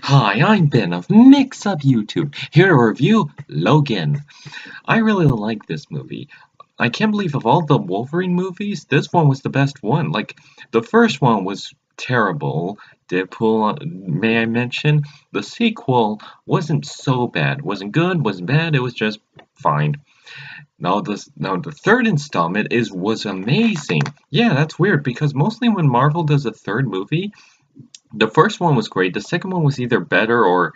Hi, I'm Ben of Mixup YouTube, here to review Logan. I really like this movie. I can't believe of all the Wolverine movies, this one was the best one. Like, the first one was terrible. Deadpool, may I mention? The sequel wasn't so bad. Wasn't good, wasn't bad, it was just fine. Now the third installment was amazing. Yeah, that's weird because mostly when Marvel does a third movie, the first one was great. The second one was either better or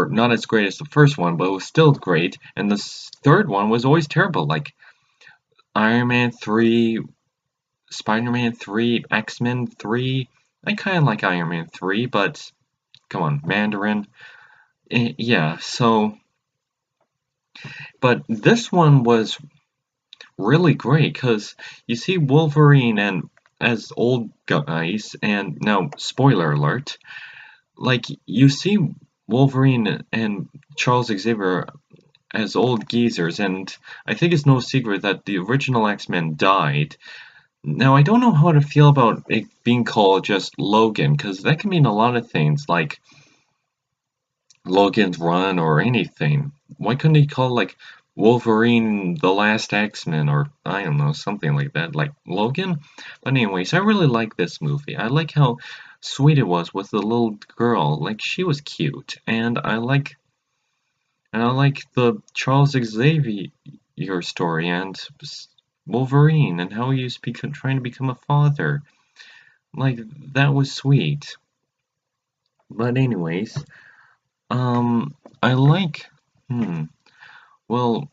not as great as the first one, but it was still great. And the third one was always terrible, like Iron Man 3, Spider-Man 3, X-Men 3. I kind of like Iron Man 3, but come on, Mandarin. Yeah, so but this one was really great because you see Wolverine and as old guys, and now spoiler alert, like you see Wolverine and Charles Xavier as old geezers, and I think it's no secret that the original X-Men died. Now I don't know how to feel about it being called just Logan, because that can mean a lot of things, like Logan's Run or anything. Why couldn't he call like Wolverine the Last X-Men or I don't know, something like that, like Logan? But anyways, I really like this movie. I like how sweet it was with the little girl. Like she was cute. And I like the Charles Xavier story and Wolverine and how he's trying to become a father. Like that was sweet. But anyways, I like hmm well,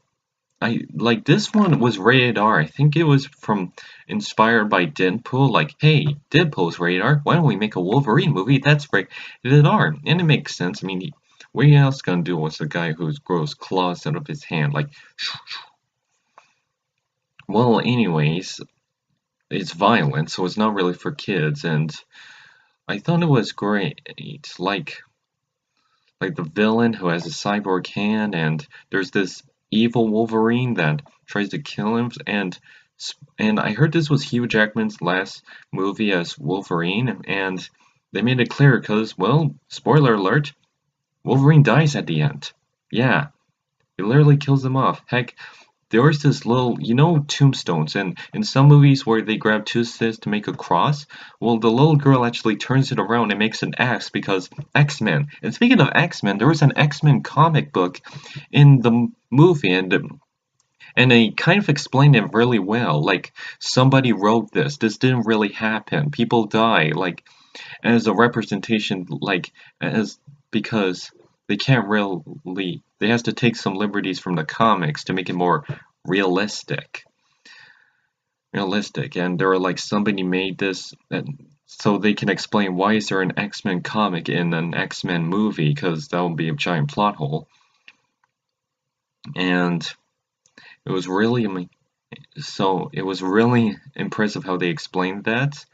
I like this one was rated R. I think it was from inspired by Deadpool. Like, hey, Deadpool's rated R. Why don't we make a Wolverine movie that's rated R? And it makes sense. I mean, what else gonna do with a guy who grows claws out of his hand? Like, well, anyways, it's violent, so it's not really for kids. And I thought it was great. Like the villain who has a cyborg hand, and there's this evil Wolverine that tries to kill him, and I heard this was Hugh Jackman's last movie as Wolverine, and they made it clear because, well, spoiler alert, Wolverine dies at the end. Yeah, he literally kills him off. Heck, there was this little, tombstones, and in some movies where they grab two sticks to make a cross, well, the little girl actually turns it around and makes an X because X-Men. And speaking of X-Men, there was an X-Men comic book in the movie, and they kind of explained it really well. Like, somebody wrote this. This didn't really happen. People die, like, as a representation, like, as because they can't really, they has to take some liberties from the comics to make it more realistic. Realistic, and they were like, somebody made this, and so they can explain why is there an X-Men comic in an X-Men movie, because that would be a giant plot hole. And it was really, so it was really impressive how they explained that,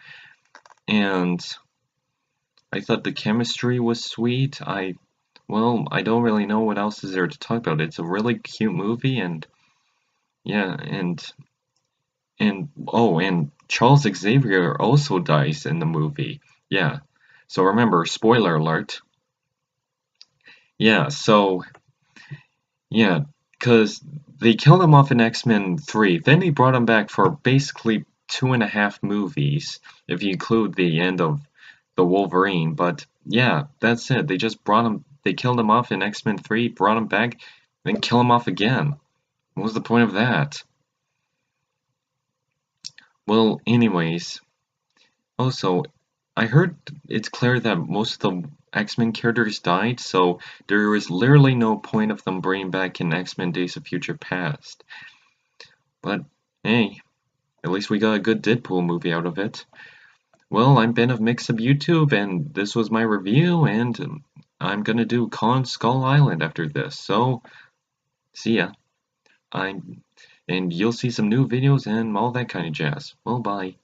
and I thought the chemistry was sweet. I don't really know what else is there to talk about. It's a really cute movie, and yeah, and Charles Xavier also dies in the movie. Yeah. So remember, spoiler alert. Yeah, so yeah, because they killed him off in X-Men 3. Then they brought him back for basically 2.5 movies, if you include the end of the Wolverine. But yeah, that's it. They killed him off in X-Men 3, brought him back, then kill him off again. What was the point of that? Well, anyways, also, I heard it's clear that most of the X-Men characters died, so there is literally no point of them bringing back in X-Men Days of Future Past. But hey, at least we got a good Deadpool movie out of it. Well, I'm Ben of Mixup YouTube, and this was my review, and I'm gonna do Con Skull Island after this. So, see ya. I'm, and you'll see some new videos and all that kind of jazz. Well, bye.